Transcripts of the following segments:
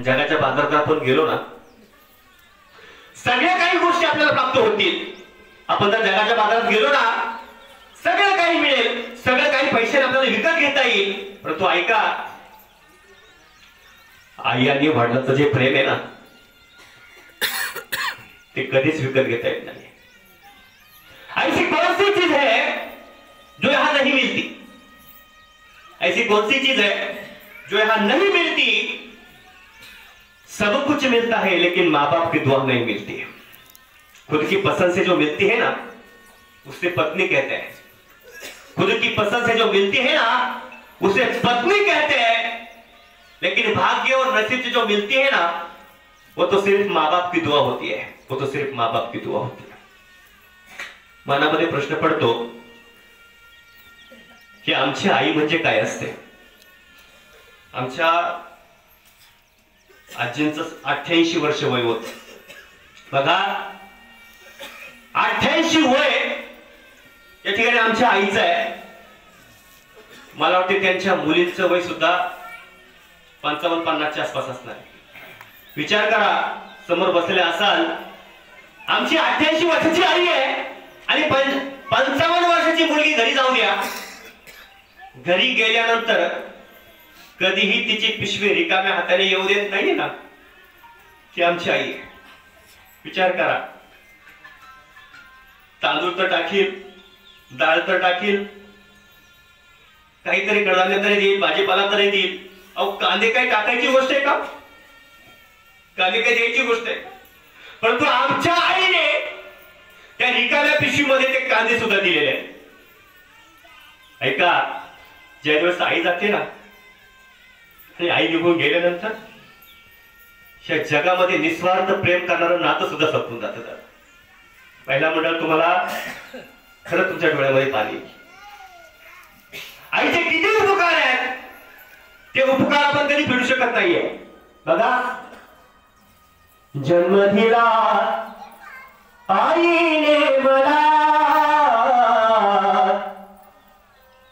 जगाच्या बाजारात आपण गेलो ना, सगळ्या काही गोष्टी आपल्याला प्राप्त होतील. आपण जर जगाच्या बाजारात गेलो ना, सगळं काही मिळेल, सगळं काही पैशाने आपल्याला विकत घेता येईल. परंतु ऐका, आई आणि वडिलांचं जे प्रेम आहे ना, ते कधीच विकत घेता येत नाही. ऐसी कौन सी चीज है जो यहां नहीं मिलती? ऐसी कौन सी चीज है जो यहां नहीं मिलती? सब कुछ मिलता है लेकिन माँ बाप की दुआ नहीं मिलती. खुद की पसंद से जो मिलती है ना, उससे पत्नी कहते हैं. खुद की पसंद से जो मिलती है ना, उसे पत्नी कहते हैं. लेकिन भाग्य और नसीब से जो मिलती है ना, वो तो सिर्फ माँ बाप की दुआ होती है. वो तो सिर्फ माँ बाप की दुआ होती है. मनामध्ये प्रश्न पडतो की आमची आई म्हणजे काय असते. आमच्या आजींचं 88 वर्ष वय होत. बघा, 88 वय या ठिकाणी आमच्या आईचं आहे. मला वाटते त्यांच्या मुलींचं वय सुद्धा 55-50च्या आसपास असणार. विचार करा, समोर बसलेले असाल, आमची 88 वर्षाची आई आहे आणि 55 वर्षाची मुलगी घरी जाऊ द्या. घरी गेल्यानंतर कधीही तिची पिशवी रिकाम्या हाताने येऊ देत नाहीये ना, ती आमची आई आहे. विचार करा, तांदूळ तर टाकील, डाळ तर टाकील, काहीतरी कडधान्य तरी देईल, भाजीपाला तरी देईल. अहो, कांदे काही टाकायची गोष्ट आहे का? कांदे काही द्यायची गोष्ट आहे? परंतु आमच्या आईने त्या रिकाम्या पिशवीमध्ये ते कांदे सुद्धा दिलेले आहेत. ऐका, ज्या दिवस आई जाते ना, आणि आई निघून गेल्यानंतर या जगामध्ये निस्वार्थ प्रेम करणारं नातं सुद्धा संपून जातं. पहिला मंडळ, तुम्हाला खरं तुमच्या डोळ्यामध्ये पाणी. आईचे किती उपकार आहेत, ते उपकार आपण कधी फेडू शकत नाहीये. बघा, जन्म दिला आईने मला,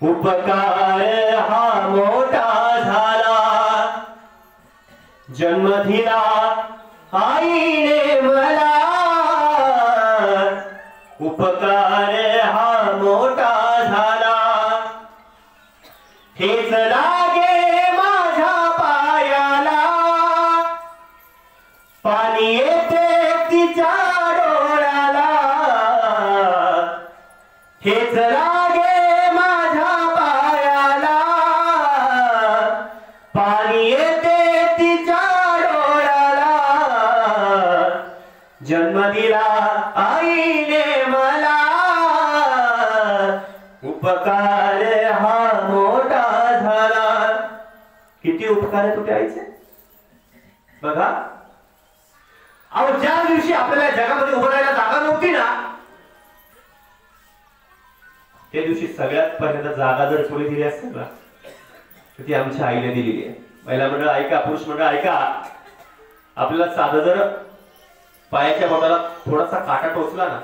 उपकार हा मोठा झाला. जन्म दिला आईने मला, उपकार हा मोठा झाला. हेच लागे माझ्या पायाला, पाणी येते तिच्या डोळ्याला. हेच लागे माझ्या पायाला, पाणी येते तिच्या डोळ्याला. जन्म दिला आईने मला, उपकार हा मोठा झाला. किती उपकार आहे तुझ्या आईचे. बघा, अहो, ज्या दिवशी आपल्याला जगामध्ये उभं राहायला जागा नव्हती ना, त्या दिवशी सगळ्यात पहिल्यांदा जागा जर कोणी दिली असेल ना, तर ती आमच्या आईने दिलेली आहे. महिला मंडळ ऐका, पुरुष मंडळ ऐका, आपल्याला साधं जर पायाच्या बोटाला थोडासा काटा टोचला ना,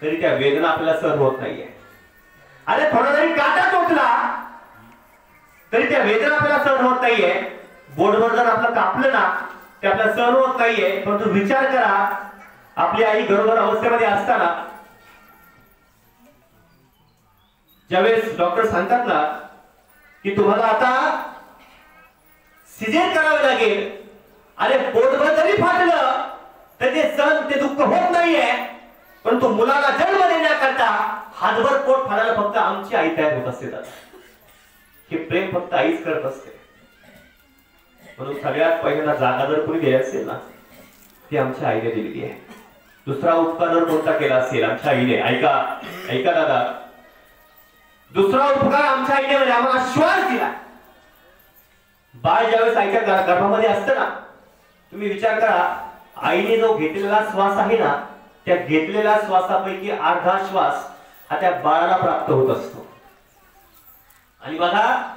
तरी त्या वेदना आपल्याला सहन होत नाहीये. अरे, थोडा जरी काटा टोचला तरी त्या वेदना आपल्याला सहन होत नाहीये. बोटभर जर आपलं कापलं ना, ते आपल्याला सहन होत नाहीये. परंतु विचार करा, आपली आई गरोदर अवस्थेमध्ये असताना ज्यावेळेस डॉक्टर सांगतात ना की तुम्हाला आता सिजेर करावे लागेल, अरे पोटभर जरी फाटलं तर ते सहन, ते दुःख होत नाहीये. परंतु मुलाला जन्म देण्याकरता हातभर पोट फाडायला फक्त आमची आई तयार होत असते. हे प्रेम फक्त आईच करत असते. म्हणून सगळ्यात पहिल्यांदा जागा जर कोणी दिली असेल ना, ती आमच्या आईने दिलेली आहे. दुसरा उपकार जर कोणता केला असेल आमच्या आईने, ऐका ऐका दादा, दुसरा उपकार आमच्या आईने म्हणजे आम्हाला श्वास दिला. बाळ ज्यावेळेस आईच्या गर्भामध्ये असतं ना, तुम्ही विचार करा, आईने जो घेतलेला श्वास आहे ना, त्या घेतलेल्या श्वासापैकी अर्धा श्वास हा त्या बाळाला प्राप्त होत असतो. आणि बघा,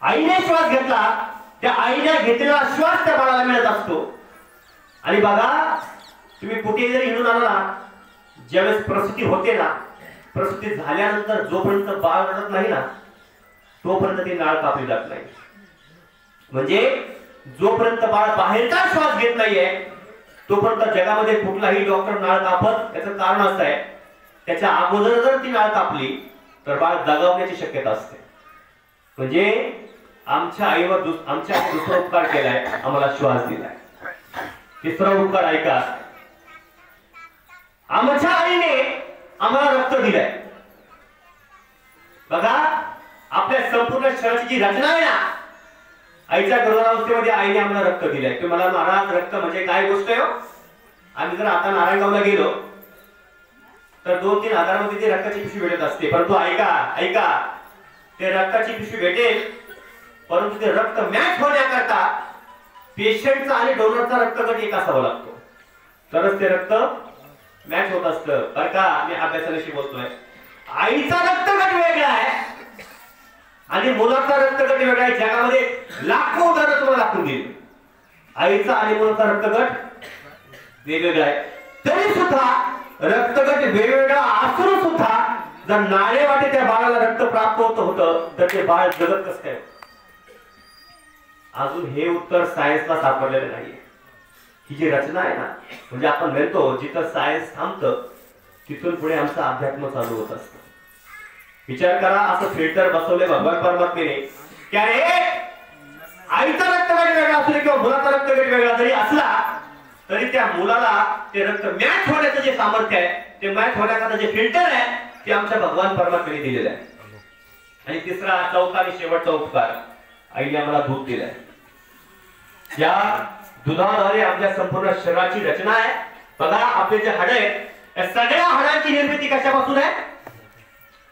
आईने श्वास घेतला, त्या आईने घेतलेला श्वास त्या बाळाला मिळत असतो. आणि बघा, तुम्ही कुठे जरी हिंडून आला ना, ज्यावेळेस प्रसूती होते ना, प्रसूती झाल्यानंतर जोपर्यंत बाळ रडत नाही ना, तोपर्यंत ती नाळ कापली जात नाही. म्हणजे जोपर्यंत बाळ बाहेरचा श्वास घेत नाहीये तोपर्यंत जगामध्ये कुठलाही डॉक्टर नाळ कापत. याचं कारण असं आहे, त्याच्या अगोदर जर ती नाळ कापली तर बाळ दगावण्याची शक्यता असते. म्हणजे आमच्या आईवर दुसरा उपकार केलाय, आम्हाला श्वास दिलाय. तिसरा उपकार ऐका, आमच्या आईने आम्हाला रक्त दिलंय. बघा, आपल्या संपूर्ण शरीराची जी रचना आहे ना, आईच्या गर्भावस्थेमध्ये आईने आम्हाला रक्त दिलंय. तुम्ही मला महाराज रक्त म्हणजे काय गोष्ट आहे? आम्ही जर आता नारायणगावला गेलो तर 2-3 हजारामध्ये ती रक्ताची पिशवी भेटत असते. परंतु ऐका, ते रक्ताची पिशवी भेटेल, परंतु ते रक्त मॅच होण्याकरता पेशंटचा आणि डोनरचा रक्तगट एक असावा लागतो, तरच ते रक्त मॅच होत असतं. बरं का, मी अभ्यासाविषयी बोलतोय. आईचा रक्तगट वेगळा आहे आणि मुलाचा रक्तगट वेगळा आहे. जगामध्ये लाखो उदाहरणं तुम्हाला दाखवून देईल. आईचा आणि मुलाचा रक्तगट वेगवेगळा आहे. तरी सुद्धा रक्तगट वेगवेगळा असून सुद्धा जर नाळे वाटे त्या बाळाला रक्त प्राप्त होतं तर ते बाळ जगत कसं काय? अजून हे उत्तर सायन्सला सापडलेलं नाहीये. ही जी रचना आहे ना, म्हणजे आपण म्हणतो जिथं सायन्स थांबतं तिथून पुढे आमचा अध्यात्म चालू होत असतं. विचार करा, असं फिल्टर बसवले भगवान परमात्मेने की अरे आईचा रक्तगट वेगळा असू किंवा मुलाचा रक्तगट वेगळा जरी असला तरी त्या मुलाला ते रक्त मॅच होण्याचं जे सामर्थ्य आहे, ते मॅच होण्याकरता जे फिल्टर आहे, ते आमच्या भगवान परमात्मेने दिलेलं आहे. आणि तिसरा, चौथा आणि शेवटचा उपकार, आईने आम्हाला दूध दिलंय. या दुधाद्वारे आपल्या संपूर्ण शरीराची रचना आहे. बघा, आपले जे हाड आहे, या सगळ्या हाडांची निर्मिती कशापासून आहे?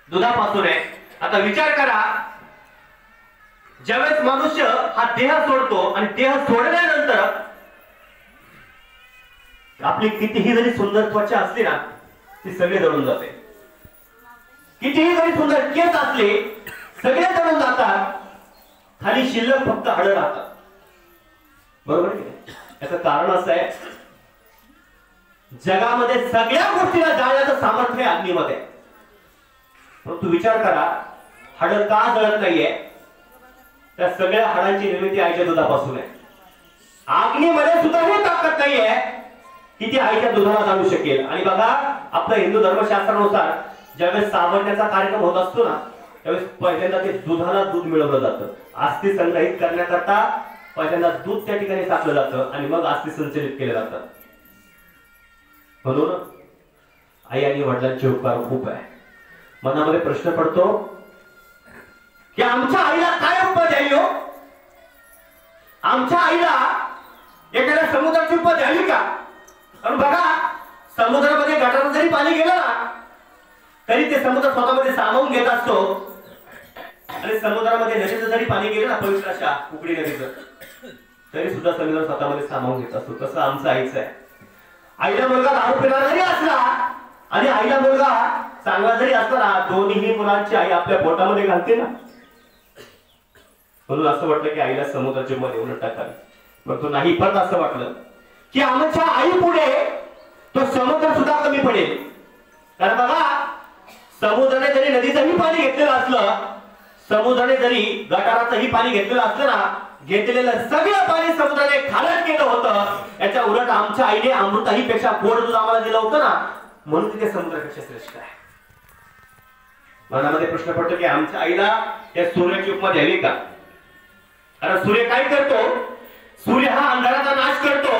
दुधापासून आहे. आता विचार करा, ज्यावेळेस मनुष्य हा देह सोडतो आणि देह सोडल्यानंतर आपली कितीही जरी सुंदर त्वचा असली ना, ती सगळे जळून जाते. कितीही जरी सुंदर केस असले, सगळे जळून जातात. खाली शिल्लक फक्त हाडं राहतात. बरोबर आहे? याचं कारण असं आहे, जगामध्ये सगळ्या गोष्टीला जाळण्याचं सामर्थ्य अग्नीमध्ये. परंतु विचार करा, हाडं का जळत नाहीये? त्या सगळ्या हाडांची निर्मिती आईच्या दुधापासून आहे. अग्नीमध्ये सुद्धा हे ताकद नाहीये की ती आईच्या दुधाला जाळू शकेल. आणि बघा, आपल्या हिंदू धर्मशास्त्रानुसार ज्यावेळेस सावरण्याचा कार्यक्रम होत असतो ना, त्यावेळेस पहिल्यांदा ते दुधाला दूध मिळवलं जातं. अस्थि संग्रहित करण्याकरता पहिल्यांदा दूध त्या ठिकाणी टाकलं जातं आणि मग अस्थि संचलित केले जातात. म्हणून आई आणि वडिलांचे उपकार खूप आहे. मनामध्ये प्रश्न पडतो की आमच्या आईला काय उपमा द्यावी हो? आमच्या आईला एखाद्या समुद्राची उपमा द्यावी का? कारण बघा, समुद्रामध्ये गटारात जरी पाणी गेलं ना, तरी ते समुद्र स्वतःमध्ये सामावून घेत असतो. आणि समुद्रामध्ये नदीचं जरी पाणी गेलं ना, पवित्र अशा उकडी नदीचं, तरी सुद्धा समुद्र स्वतःमध्ये सामावून घेत असतो. तसं आमचं आईचं आहे. आईला मुलगा दारू पिणारा जरी असला आणि आईला मुलगा चांगला जरी असला ना, दोन्ही मुलांची आई आपल्या पोटामध्ये घालते ना. म्हणून असं वाटलं की आईला समुद्राची उपमा देऊन टाकावी, परंतु नाही. परत असं वाटलं की आमच्या आई पुढे तो समुद्र सुद्धा कमी पडेल. कारण बघा, समुद्राने जरी नदीचंही पाणी घेतलेलं असलं, समुद्राने जरी गटाराचंही पाणी घेतलेलं असलं ना, घेतलेलं सगळं पाणी समुद्राने खालट केलं होतं. याच्या उलट आमच्या आईने अमृताही पेक्षा गोड दूध आम्हाला दिलं होतं ना, म्हणून तिथे समुद्रापेक्षा श्रेष्ठ आहे. मनामध्ये प्रश्न पडतो की आमच्या आईला या सूर्याची उपमा द्यावी का? कारण सूर्य काय करतो? सूर्य हा अंधाराचा नाश करतो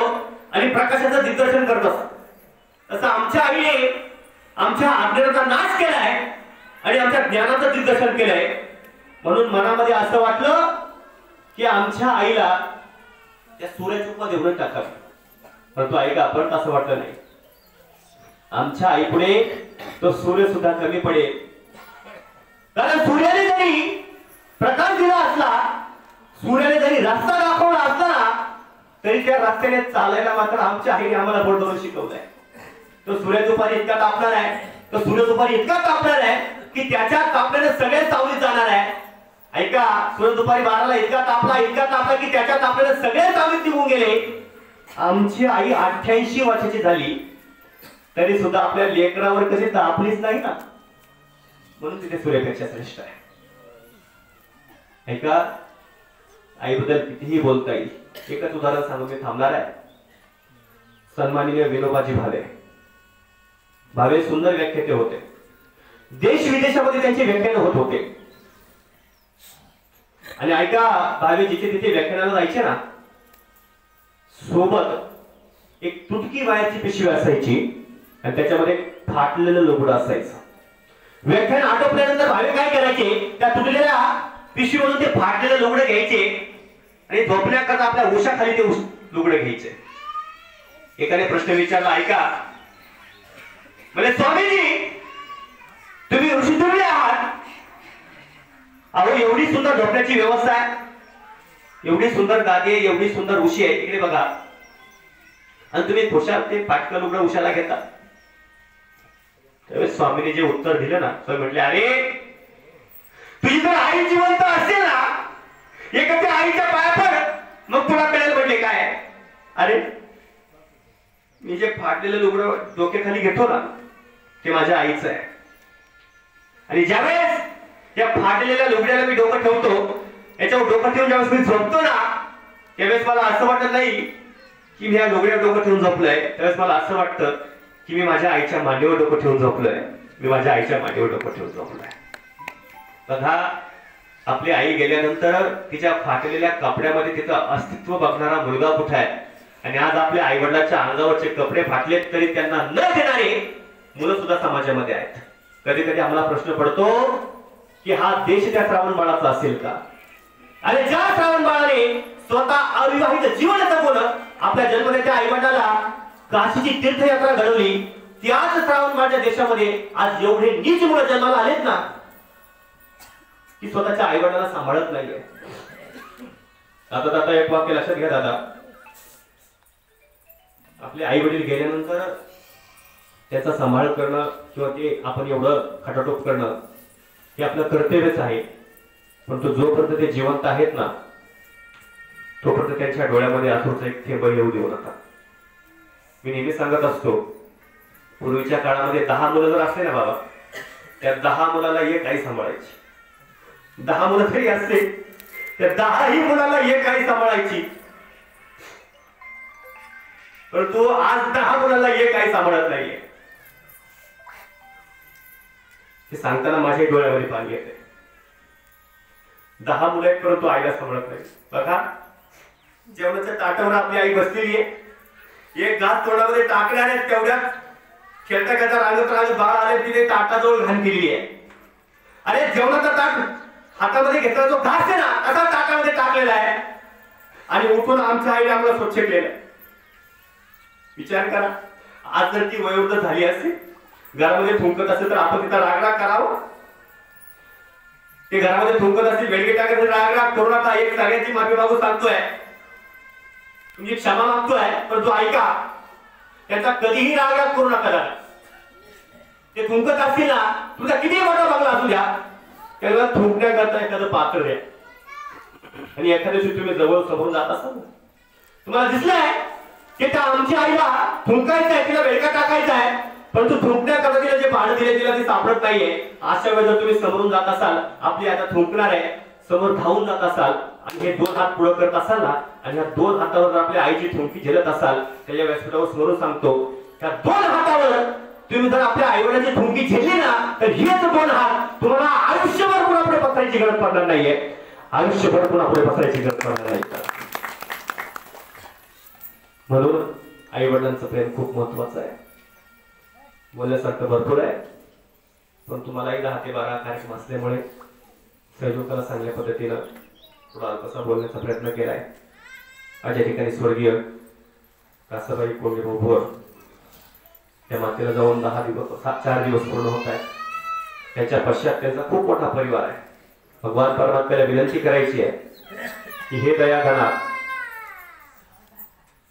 आणि प्रकाशाचं दिग्दर्शन करत असतो. तसं आमच्या आईने आमच्या अज्ञानाचा नाश केलाय आणि आमच्या ज्ञानाचं दिग्दर्शन केलंय. म्हणून मनामध्ये असं वाटलं की आमच्या आईला त्या सूर्याची उपमा देऊन टाकावी. परंतु ऐका, परत असं वाटलं नाही. आमच्या आई पुढे तो सूर्य सुद्धा कमी पडेल. कारण सूर्याने जरी प्रकाश दिला असला, सूर्याने जरी रस्ता दाखवला असला ना, तरी त्या रस्त्याने चालायला मात्र आमच्या आईने आम्हाला बोट धरून शिकवलंय. तो सूर्य दुपारी इतका तापणार आहे, तो सूर्य दुपारी इतका तापणार आहे की त्याच्या तापल्याने सगळे सावलीत जाणार आहे. ऐका, सूर्य दुपारी 12ला इतका तापला की त्याच्या तापल्याने सगळे सावलीत निघून गेले. आमची आई 88 वर्षाची झाली तरी सुद्धा आपल्या लेकरावर कधी तापलीच नाही ना, म्हणून तिथे सूर्यापेक्षा श्रेष्ठ आहे. ऐका, आईबद्दल कितीही बोलता येईल. एकच उदाहरण सांगून मी थांबणार आहे. सन्माननीय विनोबाजी भावे सुंदर व्याख्याते होते. देश विदेशामध्ये त्यांचे व्याख्यान होत होते. आणि ऐका, भावे जिथे तिथे व्याख्यानाला जायचे ना, सोबत एक तुटकी वायाची पिशवी असायची आणि त्याच्यामध्ये फाटलेलं लुगडं असायचं. व्याख्यान आटोपल्यानंतर भावे काय करायचे, त्या तुटलेल्या पिशवीमधून ते फाटलेलं लुगडं घ्यायचे आणि झोपण्याकरता आपल्या उशाखाली ते लुगडं घ्यायचे. एकाने प्रश्न विचारला, ऐका म्हणजे स्वामीजी तुम्ही ऋषीतुल्य आहात, अहो एवढी सुंदर झोपण्याची व्यवस्था आहे, एवढी सुंदर गादी आहे, एवढी सुंदर उशी आहे, इकडे बघा, आणि तुम्ही खुशाल ते फाटकं लुगडं उशाला घेता. त्यावेळेस स्वामीने जे उत्तर दिलं ना, तर म्हटले, अरे तुझी जर आई जिवंत असेल ना, एका त्या आईच्या पाया पड, मग तुला कळेल म्हटले काय. अरे मी जे फाटलेलं लुगडं डोक्याखाली घेतो ना, ते माझ्या आईचं आहे. आणि ज्यावेळेस त्या फाटलेल्या लुगड्याला मी डोकं ठेवतो, याच्यावर डोकं ठेवून ज्यावेळेस मी झोपतो ना, त्यावेळेस मला असं वाटत नाही की मी या लुगड्यावर डोकं ठेवून झोपलोय. त्यावेळेस मला असं वाटतं की मी माझ्या आईच्या मांडीवर डोकं ठेवून झोपलोय, मी माझ्या आईच्या मांडीवर डोकं ठेवून झोपलोय. बघा, आपली आई गेल्यानंतर तिच्या फाटलेल्या कपड्यामध्ये तिचं अस्तित्व बघणारा मुलगा कुठे आहे. आणि आज आपल्या आई वडिलांच्या अंगावरचे कपडे फाटलेत तरी त्यांना न देणारे मुलं सुद्धा समाजामध्ये आहेत. कधी कधी आम्हाला प्रश्न पडतो की हा देश त्या श्रावण बाळाचा असेल का. आणि ज्या श्रावण बाळाने स्वतः अविवाहित जीवन जगवलं, आपल्या जन्मदात्या आई वडिलाला काशीची तीर्थयात्रा घडवली, त्याच श्रावण बाळाच्या देशामध्ये आज एवढे नीच मुलं जन्माला आलेत ना, की स्वतःच्या आई वडिलांना सांभाळत नाहीये. आता एक वाक्य लक्षात घ्या दादा, आपले आई वडील गेल्यानंतर त्याचा सांभाळ करणं किंवा ते आपण एवढं खटाटोप करणं हे आपलं कर्तव्यच आहे. परंतु जोपर्यंत ते जिवंत आहेत ना, तोपर्यंत त्यांच्या डोळ्यामध्ये अथरूचा एक थेंब येऊ देऊ नका. मी नेहमी सांगत असतो, पूर्वीच्या काळामध्ये 10 मुलं जर असले ना बाबा, त्या 10 मुलाला एक आई सांभाळायची. 10 मुलं तरी असते, त्या 10ही मुलाला एक आई सांभाळायची. परंतु आज 10 मुलाला एक आई सांभाळत नाहीये. हे सांगताना माझ्या डोळ्यामध्ये पाणी येते. 10 मुलं आहेत परंतु आईला सांभाळत नाही. बघा, जेवणाच्या ताटावर आपली आई बसलेली आहे, एक घास तोंडामध्ये टाकले आणि तेवढ्यात खेळता खेळता रांगत बाळ आले, तिने ताटाजवळ घाण केलेली आहे. अरे जेवणाचा ताट हातामध्ये घेतला जो घास आहे ना, तसा ताटामध्ये टाकलेला आहे आणि उठून आमच्या आईने आम्हाला स्वच्छ केलं. विचार करा, आज जर ती वयोवृद्ध झाली असते, घरामध्ये थुंकत असेल तर आपण तिथं रागराग करावं. ते घरामध्ये थुंकत असतील, बेडगे टाकत रागराग करू नका. एक सगळ्यांची माफी मागू सांगतोय, तुम्ही क्षमा मागतोय, पण तो ऐका, त्यांचा कधीही रागराग करू नका. दादा ते थुंकत असतील ना, तुमचा किती मोठा बंगला असू द्या, त्याला थुंकण्याकरता एखादं पात्र द्या. आणि एखाद्या दिवशी तुम्ही जवळ समोर जात असाल, तुम्हाला दिसलंय की त्या आमच्या आईला थुंकायचं आहे, तिला बेडका टाकायचा आहे, परंतु थुंकण्याकरता तिला जे भाडं दिले तिला ते सापडत नाहीये. अशा वेळेस जर तुम्ही समोरून जात असाल, आपली आता थुंकणार आहे, समोर धावून जात असाल आणि हे 2 हात पुढे करत असाल ना, आणि या 2 हातावर जर आपल्या आईची थुंकी झेलत असाल, त्याच्या व्यासपीठावर समोरून सांगतो, त्या 2 हातावर तुम्ही जर आपल्या आईवडिलांची थुंकी झेलली ना, तर हेच 2 हात तुम्हाला आयुष्यभर पुन्हा पुढे पसरायची गरज पडणार नाहीये. आयुष्यभर पुन्हा पुढे पसरायची गरज पडणार नाही. म्हणून आई वडिलांचं प्रेम खूप महत्वाचं आहे. बोलण्यासारखं भरपूर आहे, पण तुम्हालाही 10 ते 12 कार्यक्रम असल्यामुळे सहयोगाला चांगल्या पद्धतीनं थोडा अल्पसा बोलण्याचा प्रयत्न केलाय. आज या ठिकाणी स्वर्गीय कासाबाई कोंडे भोर त्या मातेला जाऊन 4 दिवस पूर्ण होत आहे. त्यांच्या पश्चात त्यांचा खूप मोठा परिवार आहे. भगवान परमात्म्याला विनंती करायची आहे की हे दयागणा,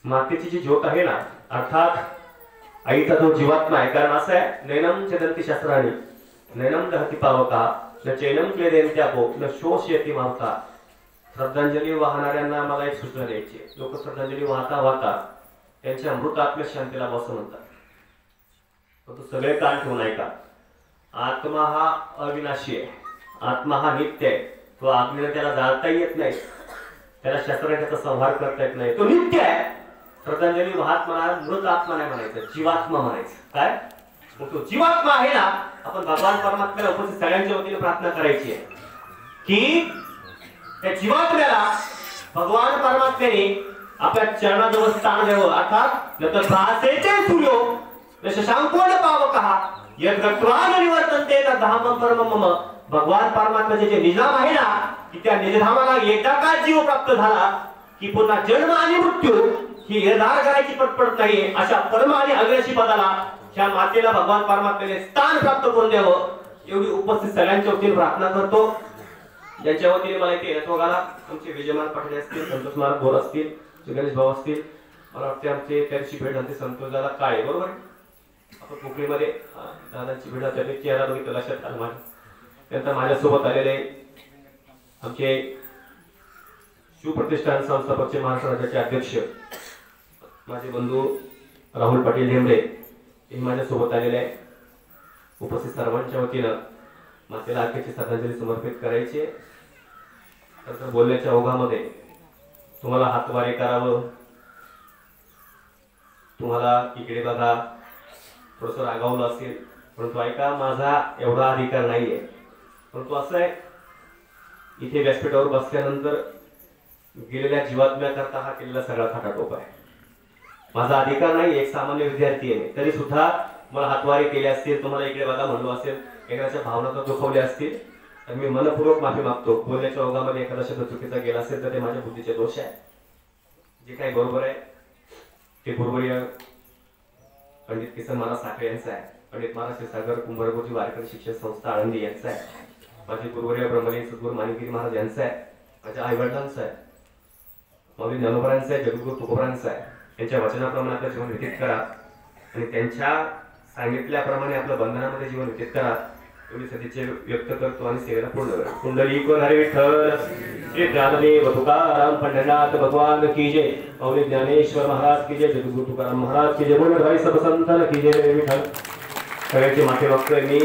मातेची जी ज्योत आहे ना, अर्थात आईचा जो जीवात्मा आहे, कारण असं आहे, नैनम छदंती शस्त्राणी नैनम दहती पावका न चैनम क्लेदेंत्यापो न शोषयती मावता. श्रद्धांजली वाहणाऱ्यांना मला एक सूचना द्यायची. लोक श्रद्धांजली वाहता वाहता त्यांच्या अमृत आत्मशांतीला बस म्हणतात, तो सगळे कान ठेवून ऐका. आत्मा हा अविनाशी आहे, आत्मा हा नित्य आहे, तो आत्मेला त्याला जाळता येत नाही. त्याला शस्त्राचा संहार करता येत नाही, तो नित्य आहे. श्रद्धांजली महात्मा मृत आत्मा नाही म्हणायचं, जीवात्मा म्हणायचं. काय मग तो जीवात्मा आहे ना, आपण भगवान परमात्म्याला उपस्थित सगळ्यांच्या वतीने प्रार्थना करायची आहे की त्या जीवात्म्याला भगवान परमात्म्याने आपल्या चरणाजवळ स्थान द्यावं. अर्थात नंतर भासेचे सूर्यो शशांकोन पावकः यद गत्वा न निवर्तन्ते तद्धामं परमं मम. भगवान परमात्म्याचे जे निजाम आहे ना, की त्या निजधामाला एकदा का जीव प्राप्त झाला की पुन्हा जन्म आणि मृत्यू ही निर्धार करायची पडत नाही. अशा परम आणि अग्रेशी पदाला ह्या मातेला भगवान परमात्म्याने स्थान प्राप्त करून द्यावं एवढी उपस्थित सगळ्यांच्या वतीने प्रार्थना करतो. ज्यांच्या वतीने मला इथे येतो बघायला आमचे विजयमान पाटील असतील, संतोष महाराज बोर असतील, गणेश भाऊ असतील, मला वाटते आमचे त्याची भेट झाली संतोष दादा काय बरोबर आहे. आपण कोकणीमध्ये दादांची भेट झाली, चेहरा बघितलं लक्षात आलं माझ्या. त्यानंतर माझ्यासोबत आलेले आमचे शिवप्रतिष्ठान संस्थापकचे महाराष्ट्र राज्याचे अध्यक्ष माझे बंधू राहुल पाटील हेमडे हे माझ्यासोबत आलेले आहे. उपस्थित सर्वांच्या वतीनं मातेला आखेची श्रद्धांजली समर्पित करायची. तर बोलण्याच्या ओघामध्ये तुम्हाला हातवारे करावं, तुम्हाला इकडे बघा थोडंसं रागावलं असेल, परंतु ऐका माझा एवढा अधिकार नाहीये. परंतु असं आहे, इथे व्यासपीठावर बसल्यानंतर गेलेल्या जीवात्म्याकरता हा केलेला सगळा थाटाटोप आहे. माझा अधिकार नाही, एक सामान्य विद्यार्थी आहे, तरी सुद्धा मला हातवारे केले असतील, तुम्हाला इकडे बघा म्हणलो असेल, एखाद्याच्या भावना तर दुखवल्या असतील तर मी मनपूर्वक माफी मागतो. बोलण्याच्या ओघामध्ये एखादा शब्द चुकीचा गेला असेल तर ते माझ्या बुद्धीचे दोष आहे. जे काही बरोबर आहे ते बरोबर पंडित किसन महाराज साखरे यांचं आहे, पंडित महाराज क्षीरसागर कुंभारपूरची वारकरी शिक्षण संस्था आळंदी यांचं आहे, माझे गुरुवर्य ब्रह्मलीन सद्गुरू माणिकगिरी महाराज यांचं आहे, माझ्या आईवडिलांचं आहे, मौली ज्ञानोबरांचं आहे, जगद्गुरू तुकोबरांचं आहे. त्यांच्या वचनाप्रमाणे आपलं जीवन व्यतीत करा आणि त्यांच्या सांगितल्याप्रमाणे आपलं बंधनामध्ये जीवन व्यतीत करा एवढी सदिच्छा व्यक्त करतो आणि सेवेला पूर्ण करतो. कुंडलीक हरी विठ्ठल श्री ज्ञानदेव तुकाराम पंढरनाथ भगवान की जय, मौली ज्ञानेश्वर महाराज की जय, जगद्गुरू तुकाराम महाराज की जय, बोल भाई सब संतान की जय. विठ्ठल सगळ्याची माफी मागतोय मी.